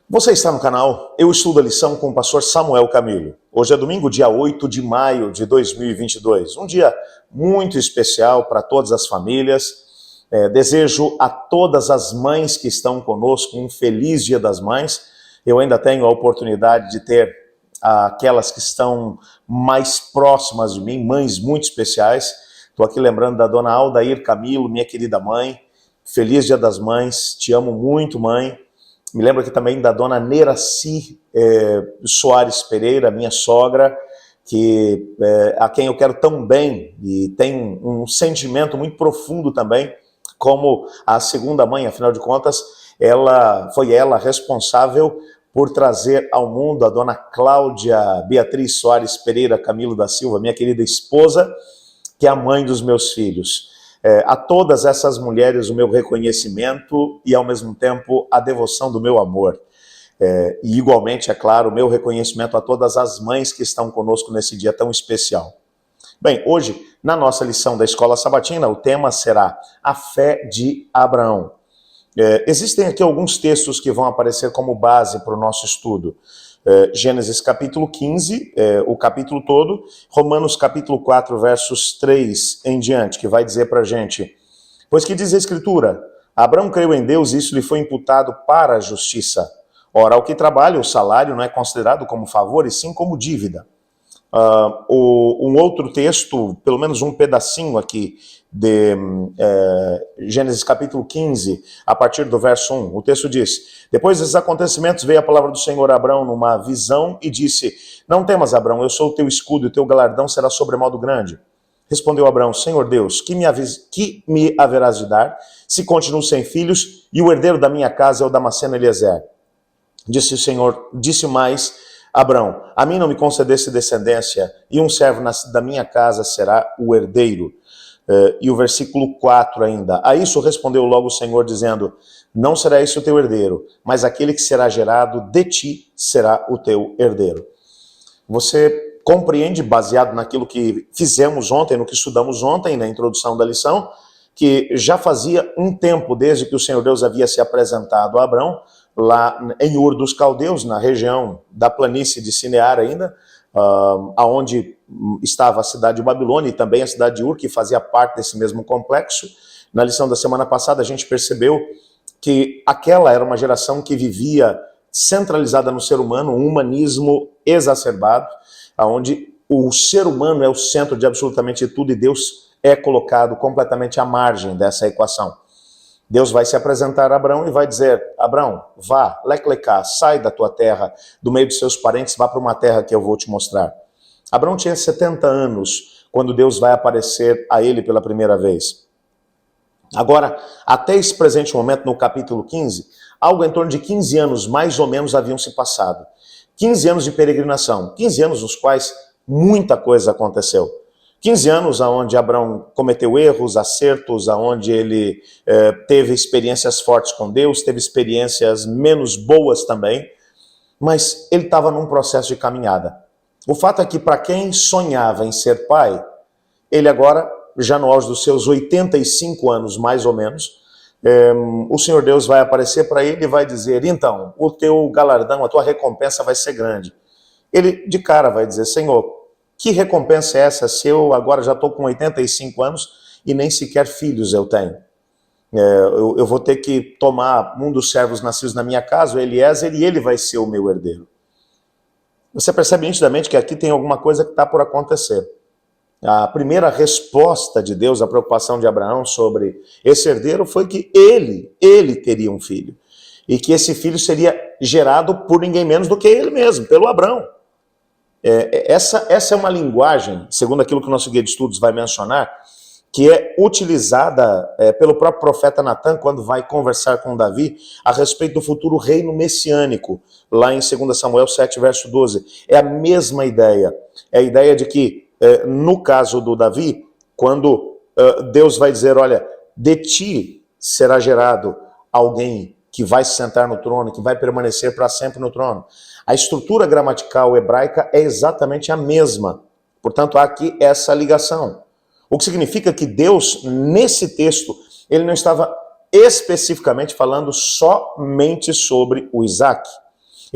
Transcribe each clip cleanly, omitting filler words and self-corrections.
Você está no canal Eu Estudo a Lição com o pastor Samuel Camilo. Hoje é domingo, dia 8 de maio de 2022. Um dia muito especial para todas as famílias. Desejo a todas as mães que estão conosco um feliz Dia das Mães. Eu ainda tenho a oportunidade de ter aquelas que estão mais próximas de mim, mães muito especiais. Estou aqui lembrando da dona Aldair Camilo, minha querida mãe. Feliz Dia das Mães, te amo muito, mãe. Me lembro aqui também da dona Neraci Soares Pereira, minha sogra, a quem eu quero tão bem e tem um sentimento muito profundo também, como a segunda mãe, afinal de contas, foi ela responsável por trazer ao mundo a dona Cláudia Beatriz Soares Pereira Camilo da Silva, minha querida esposa, que é a mãe dos meus filhos. A todas essas mulheres o meu reconhecimento e, ao mesmo tempo, a devoção do meu amor. E, igualmente, é claro, o meu reconhecimento a todas as mães que estão conosco nesse dia tão especial. Bem, hoje, na nossa lição da Escola Sabatina, o tema será a fé de Abraão. Existem aqui alguns textos que vão aparecer como base para o nosso estudo. Gênesis capítulo 15, o capítulo todo, Romanos capítulo 4, versos 3 em diante, que vai dizer para a gente: pois que diz a Escritura, Abraão creu em Deus e isso lhe foi imputado para a justiça. Ora, ao que trabalha, o salário não é considerado como favor, e sim como dívida. Um outro texto, pelo menos um pedacinho aqui, de Gênesis capítulo 15, a partir do verso 1, o texto diz: depois desses acontecimentos veio a palavra do Senhor a Abraão numa visão e disse: não temas, Abraão, eu sou o teu escudo e o teu galardão será sobremodo grande. Respondeu Abraão: Senhor Deus, que me haverás de dar, se continuo sem filhos, e o herdeiro da minha casa é o Damasceno Eliezer? Disse o Senhor, disse mais Abraão: a mim não me concedesse descendência, e um servo da minha casa será o herdeiro. E o versículo 4 ainda: a isso respondeu logo o Senhor, dizendo: não será esse o teu herdeiro, mas aquele que será gerado de ti será o teu herdeiro. Você compreende, baseado naquilo que fizemos ontem, no que estudamos ontem, na introdução da lição, que já fazia um tempo desde que o Senhor Deus havia se apresentado a Abraão, lá em Ur dos Caldeus, na região da planície de Sinear ainda, aonde estava a cidade de Babilônia e também a cidade de Ur, que fazia parte desse mesmo complexo. Na lição da semana passada a gente percebeu que aquela era uma geração que vivia centralizada no ser humano, um humanismo exacerbado, onde o ser humano é o centro de absolutamente tudo e Deus é colocado completamente à margem dessa equação. Deus vai se apresentar a Abraão e vai dizer: Abraão, vá, leclecá, sai da tua terra, do meio dos seus parentes, vá para uma terra que eu vou te mostrar. Abraão tinha 70 anos quando Deus vai aparecer a ele pela primeira vez. Agora, até esse presente momento, no capítulo 15, algo em torno de 15 anos, mais ou menos, haviam se passado. 15 anos de peregrinação, 15 anos nos quais muita coisa aconteceu. 15 anos onde Abraão cometeu erros, acertos, onde ele teve experiências fortes com Deus, teve experiências menos boas também, mas ele estava num processo de caminhada. O fato é que para quem sonhava em ser pai, ele agora, já no auge dos seus 85 anos mais ou menos, o Senhor Deus vai aparecer para ele e vai dizer: então, o teu galardão, a tua recompensa vai ser grande. Ele de cara vai dizer: Senhor, que recompensa é essa se eu agora já estou com 85 anos e nem sequer filhos eu tenho? Eu vou ter que tomar um dos servos nascidos na minha casa, o Eliezer, e ele vai ser o meu herdeiro. Você percebe nitidamente que aqui tem alguma coisa que está por acontecer. A primeira resposta de Deus à preocupação de Abraão sobre esse herdeiro foi que ele teria um filho. E que esse filho seria gerado por ninguém menos do que ele mesmo, pelo Abraão. Essa é uma linguagem, segundo aquilo que o nosso guia de estudos vai mencionar, que é utilizada pelo próprio profeta Natan quando vai conversar com Davi a respeito do futuro reino messiânico, lá em 2 Samuel 7, verso 12. É a mesma ideia. É a ideia de que, no caso do Davi, quando Deus vai dizer: olha, de ti será gerado alguém que vai se sentar no trono, que vai permanecer para sempre no trono. A estrutura gramatical hebraica é exatamente a mesma. Portanto, há aqui essa ligação. O que significa que Deus, nesse texto, ele não estava especificamente falando somente sobre o Isaac.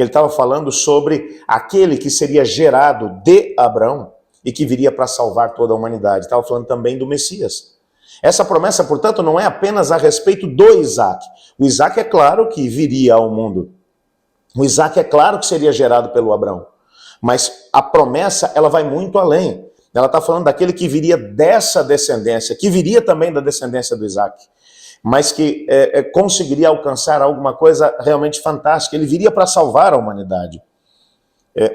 Ele estava falando sobre aquele que seria gerado de Abraão e que viria para salvar toda a humanidade. Estava falando também do Messias. Essa promessa, portanto, não é apenas a respeito do Isaac. O Isaac é claro que viria ao mundo. O Isaac é claro que seria gerado pelo Abraão. Mas a promessa, ela vai muito além. Ela está falando daquele que viria dessa descendência, que viria também da descendência do Isaac, mas que conseguiria alcançar alguma coisa realmente fantástica. Ele viria para salvar a humanidade.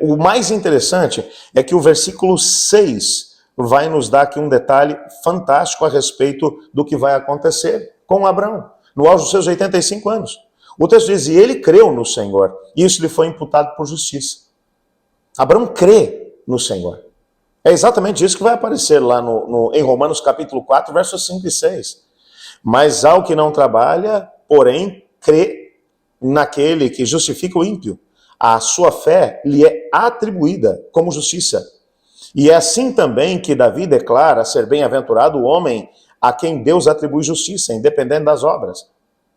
O mais interessante é que o versículo 6 vai nos dar aqui um detalhe fantástico a respeito do que vai acontecer com Abraão, no auge dos seus 85 anos. O texto diz, e ele creu no Senhor, e isso lhe foi imputado por justiça. Abraão crê no Senhor. É exatamente isso que vai aparecer lá em Romanos capítulo 4, versos 5 e 6. Mas ao que não trabalha, porém, crê naquele que justifica o ímpio. A sua fé lhe é atribuída como justiça. E é assim também que Davi declara ser bem-aventurado o homem a quem Deus atribui justiça, independente das obras.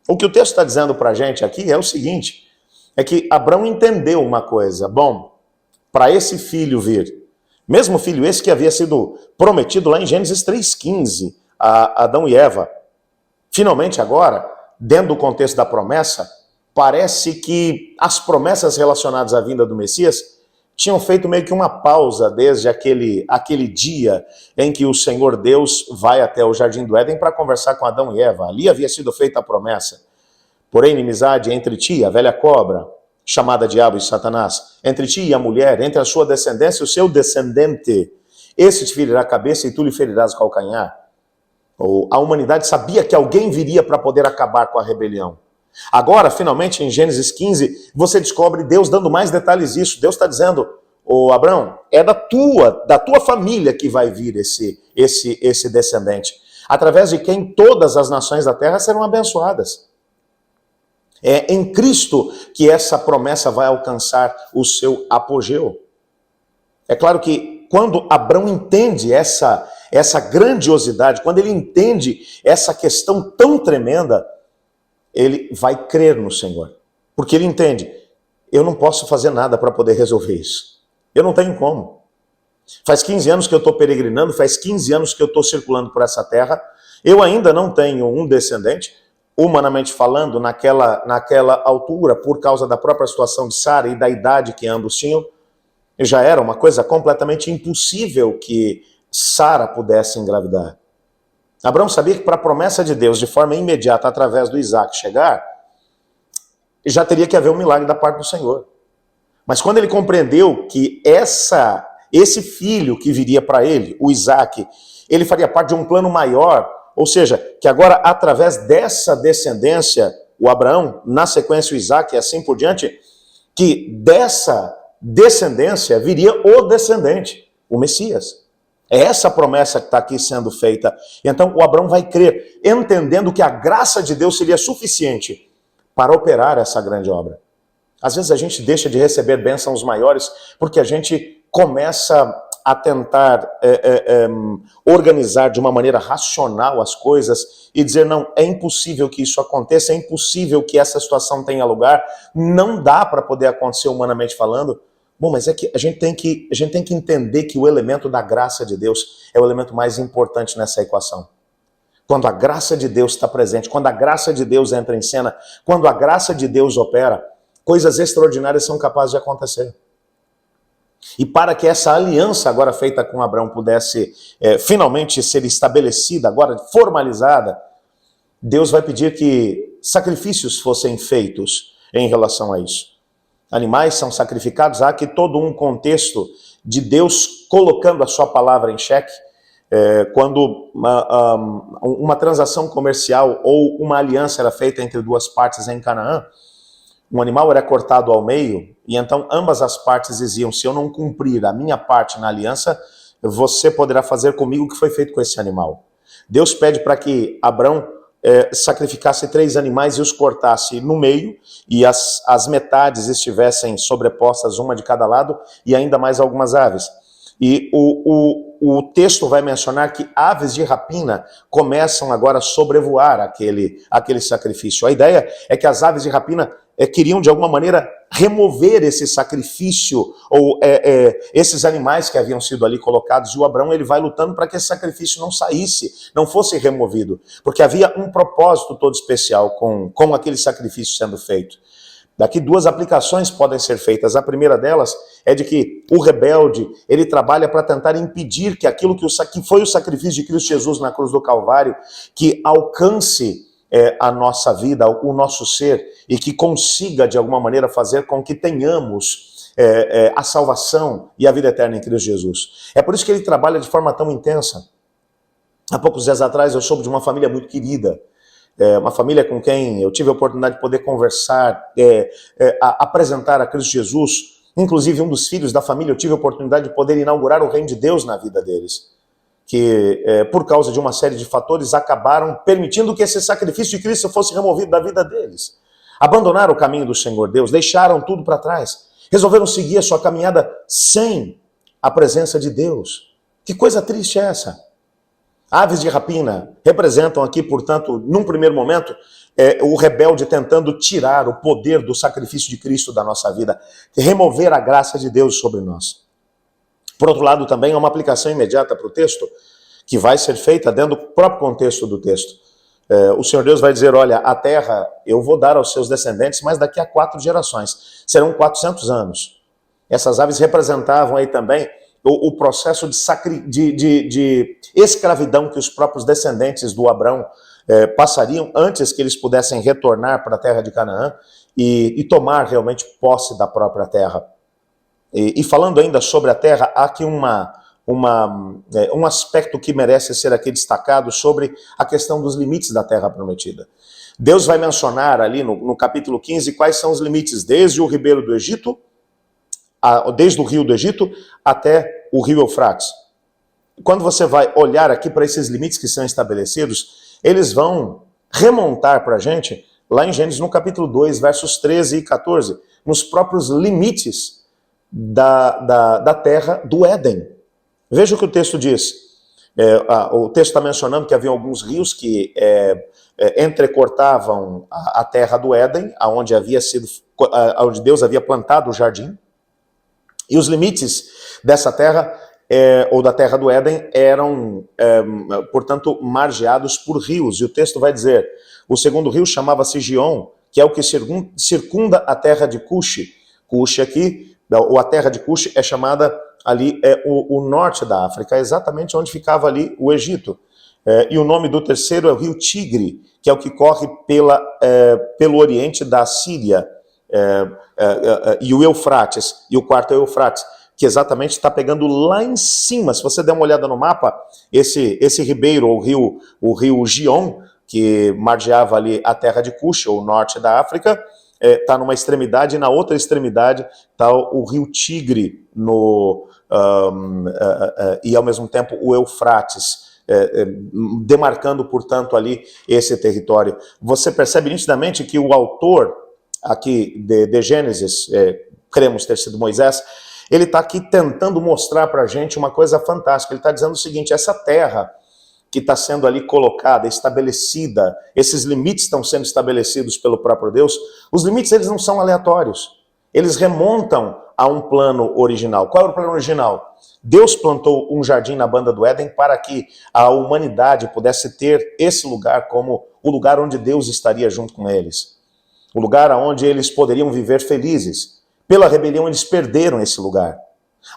O que o texto está dizendo para a gente aqui é o seguinte, é que Abraão entendeu uma coisa, bom, para esse filho vir, mesmo filho esse que havia sido prometido lá em Gênesis 3,15 a Adão e Eva, finalmente agora, dentro do contexto da promessa, parece que as promessas relacionadas à vinda do Messias tinham feito meio que uma pausa desde aquele dia em que o Senhor Deus vai até o Jardim do Éden para conversar com Adão e Eva. Ali havia sido feita a promessa. Porém, inimizade entre ti, a velha cobra, chamada Diabo e Satanás, entre ti e a mulher, entre a sua descendência e o seu descendente, esse te ferirá a cabeça e tu lhe ferirás o calcanhar. A humanidade sabia que alguém viria para poder acabar com a rebelião. Agora, finalmente, em Gênesis 15, você descobre Deus dando mais detalhes disso. Deus está dizendo, Abraão, é da tua família que vai vir esse descendente, através de quem todas as nações da terra serão abençoadas. É em Cristo que essa promessa vai alcançar o seu apogeu. É claro que quando Abraão entende essa grandiosidade, quando ele entende essa questão tão tremenda, ele vai crer no Senhor. Porque ele entende, eu não posso fazer nada para poder resolver isso. Eu não tenho como. Faz 15 anos que eu estou peregrinando, faz 15 anos que eu estou circulando por essa terra, eu ainda não tenho um descendente, humanamente falando, naquela altura, por causa da própria situação de Sara e da idade que ambos tinham, já era uma coisa completamente impossível que Sara pudesse engravidar. Abraão sabia que para a promessa de Deus, de forma imediata, através do Isaac chegar, já teria que haver um milagre da parte do Senhor. Mas quando ele compreendeu que esse filho que viria para ele, o Isaac, ele faria parte de um plano maior, ou seja, que agora, através dessa descendência, o Abraão, na sequência o Isaac e assim por diante, que dessa descendência viria o descendente, o Messias. É essa a promessa que está aqui sendo feita. Então o Abraão vai crer, entendendo que a graça de Deus seria suficiente para operar essa grande obra. Às vezes a gente deixa de receber bênçãos maiores porque a gente começa a tentar organizar de uma maneira racional as coisas e dizer, não, é impossível que isso aconteça, é impossível que essa situação tenha lugar, não dá para poder acontecer humanamente falando. Bom, mas é que a gente tem que entender que o elemento da graça de Deus é o elemento mais importante nessa equação. Quando a graça de Deus está presente, quando a graça de Deus entra em cena, quando a graça de Deus opera, coisas extraordinárias são capazes de acontecer. E para que essa aliança agora feita com Abraão pudesse finalmente ser estabelecida, agora formalizada, Deus vai pedir que sacrifícios fossem feitos em relação a isso. Animais são sacrificados, há aqui todo um contexto de Deus colocando a sua palavra em xeque, quando uma transação comercial ou uma aliança era feita entre duas partes em Canaã, um animal era cortado ao meio, e então ambas as partes diziam, se eu não cumprir a minha parte na aliança, você poderá fazer comigo o que foi feito com esse animal. Deus pede para que Abraão sacrificasse 3 animais e os cortasse no meio, e as metades estivessem sobrepostas uma de cada lado, e ainda mais algumas aves. E o texto vai mencionar que aves de rapina começam agora a sobrevoar aquele sacrifício. A ideia é que as aves de rapina queriam de alguma maneira remover esse sacrifício, ou esses animais que haviam sido ali colocados, e o Abrão ele vai lutando para que esse sacrifício não saísse, não fosse removido, porque havia um propósito todo especial com aquele sacrifício sendo feito. Daqui duas aplicações podem ser feitas. A primeira delas é de que o rebelde, ele trabalha para tentar impedir que aquilo que foi o sacrifício de Cristo Jesus na cruz do Calvário, que alcance a nossa vida, o nosso ser, e que consiga, de alguma maneira, fazer com que tenhamos a salvação e a vida eterna em Cristo Jesus. É por isso que ele trabalha de forma tão intensa. Há poucos dias atrás eu soube de uma família muito querida, uma família com quem eu tive a oportunidade de poder conversar, apresentar a Cristo Jesus. Inclusive, um dos filhos da família, eu tive a oportunidade de poder inaugurar o reino de Deus na vida deles, que por causa de uma série de fatores acabaram permitindo que esse sacrifício de Cristo fosse removido da vida deles. Abandonaram o caminho do Senhor Deus, deixaram tudo para trás, resolveram seguir a sua caminhada sem a presença de Deus. Que coisa triste é essa? Aves de rapina representam aqui, portanto, num primeiro momento, o rebelde tentando tirar o poder do sacrifício de Cristo da nossa vida, remover a graça de Deus sobre nós. Por outro lado, também há uma aplicação imediata para o texto, que vai ser feita dentro do próprio contexto do texto. O Senhor Deus vai dizer, olha, a terra eu vou dar aos seus descendentes, mas daqui a 4 gerações, serão 400 anos. Essas aves representavam aí também o processo de escravidão que os próprios descendentes do Abrão passariam antes que eles pudessem retornar para a terra de Canaã e tomar realmente posse da própria terra. E falando ainda sobre a terra, há aqui um aspecto que merece ser aqui destacado sobre a questão dos limites da terra prometida. Deus vai mencionar ali no capítulo 15 quais são os limites, desde o ribeiro do Egito, desde o rio do Egito até o rio Eufrates. Quando você vai olhar aqui para esses limites que são estabelecidos, eles vão remontar para a gente, lá em Gênesis, no capítulo 2, versos 13 e 14, nos próprios limites da terra do Éden. Veja o que o texto diz. O texto está mencionando que havia alguns rios que entrecortavam a terra do Éden, onde Deus havia plantado o jardim. E os limites dessa terra, ou da terra do Éden, eram, portanto, margeados por rios. E o texto vai dizer, o segundo rio chamava-se Gion, que é o que circunda a terra de Cuxi. Cuxi aqui, ou a terra de Cuxi é chamada ali, o norte da África, exatamente onde ficava ali o Egito. E o nome do terceiro é o rio Tigre, que é o que corre pelo oriente da Síria. E o Eufrates, e o quarto é o Eufrates, que exatamente está pegando lá em cima. Se você der uma olhada no mapa, esse ribeiro, o rio Gion, que margeava ali a terra de Cuxi, ou o norte da África, está numa extremidade, e na outra extremidade está o rio Tigre, e ao mesmo tempo o Eufrates, demarcando, portanto, ali esse território. Você percebe nitidamente que o autor aqui de Gênesis, cremos ter sido Moisés, ele está aqui tentando mostrar para a gente uma coisa fantástica. Ele está dizendo o seguinte, essa terra que está sendo ali colocada, estabelecida, esses limites estão sendo estabelecidos pelo próprio Deus, os limites eles não são aleatórios, eles remontam a um plano original. Qual era o plano original? Deus plantou um jardim na banda do Éden para que a humanidade pudesse ter esse lugar como o lugar onde Deus estaria junto com eles. O lugar onde eles poderiam viver felizes. Pela rebelião eles perderam esse lugar.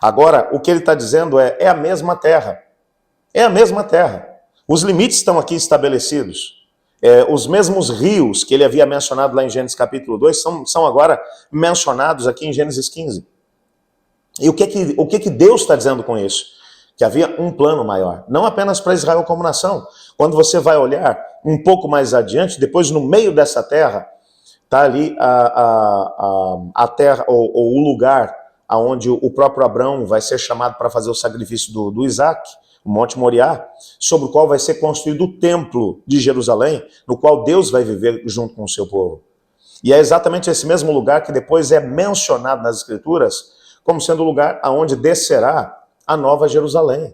Agora, o que ele está dizendo é a mesma terra. É a mesma terra. Os limites estão aqui estabelecidos. Os mesmos rios que ele havia mencionado lá em Gênesis capítulo 2 são agora mencionados aqui em Gênesis 15. E o que Deus está dizendo com isso? Que havia um plano maior, não apenas para Israel como nação. Quando você vai olhar um pouco mais adiante, depois no meio dessa terra, está ali a terra, ou o lugar onde o próprio Abrão vai ser chamado para fazer o sacrifício do Isaac, o Monte Moriá, sobre o qual vai ser construído o templo de Jerusalém, no qual Deus vai viver junto com o seu povo. E é exatamente esse mesmo lugar que depois é mencionado nas Escrituras como sendo o lugar aonde descerá a Nova Jerusalém.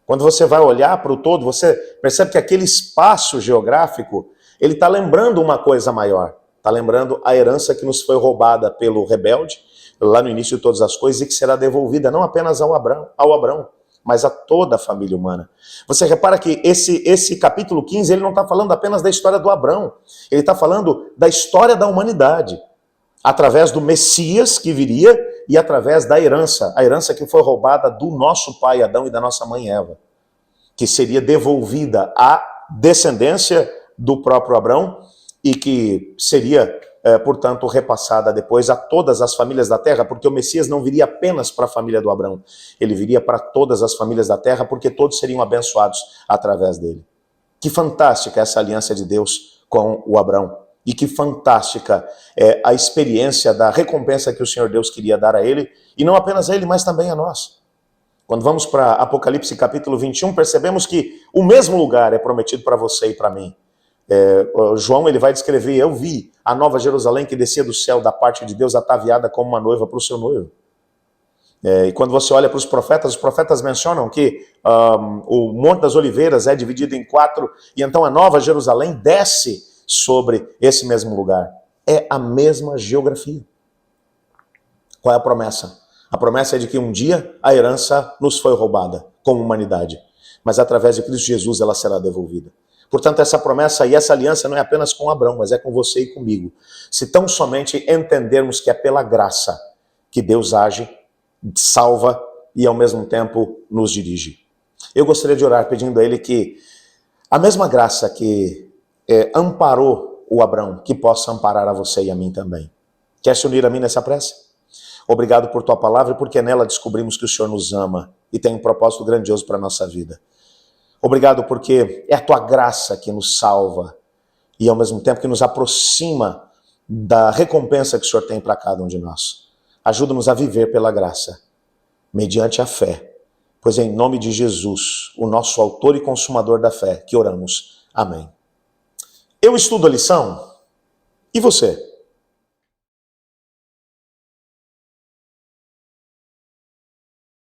Quando você vai olhar para o todo, você percebe que aquele espaço geográfico, ele está lembrando uma coisa maior. Está lembrando a herança que nos foi roubada pelo rebelde, lá no início de todas as coisas, e que será devolvida não apenas ao Abrão, mas a toda a família humana. Você repara que esse capítulo 15, ele não está falando apenas da história do Abrão, ele está falando da história da humanidade, através do Messias que viria e através da herança, a herança que foi roubada do nosso pai Adão e da nossa mãe Eva, que seria devolvida à descendência do próprio Abrão e que seria, portanto, repassada depois a todas as famílias da terra, porque o Messias não viria apenas para a família do Abrão, ele viria para todas as famílias da terra, porque todos seriam abençoados através dele. Que fantástica essa aliança de Deus com o Abrão. E que fantástica é a experiência da recompensa que o Senhor Deus queria dar a ele, e não apenas a ele, mas também a nós. Quando vamos para Apocalipse capítulo 21, percebemos que o mesmo lugar é prometido para você e para mim. João ele vai descrever: eu vi a nova Jerusalém que descia do céu da parte de Deus, ataviada como uma noiva para o seu noivo. E quando você olha para os profetas mencionam que o Monte das Oliveiras é dividido em 4, e então a nova Jerusalém desce sobre esse mesmo lugar. É a mesma geografia. Qual é a promessa? A promessa é de que um dia a herança nos foi roubada como humanidade, mas através de Cristo Jesus ela será devolvida. Portanto, essa promessa e essa aliança não é apenas com Abrão, mas é com você e comigo. Se tão somente entendermos que é pela graça que Deus age, salva e ao mesmo tempo nos dirige. Eu gostaria de orar pedindo a Ele que a mesma graça que amparou o Abrão, que possa amparar a você e a mim também. Quer se unir a mim nessa prece? Obrigado por tua palavra, porque nela descobrimos que o Senhor nos ama e tem um propósito grandioso para a nossa vida. Obrigado porque é a tua graça que nos salva e ao mesmo tempo que nos aproxima da recompensa que o Senhor tem para cada um de nós. Ajuda-nos a viver pela graça, mediante a fé, pois é em nome de Jesus, o nosso autor e consumador da fé, que oramos. Amém. Eu estudo a lição, e você?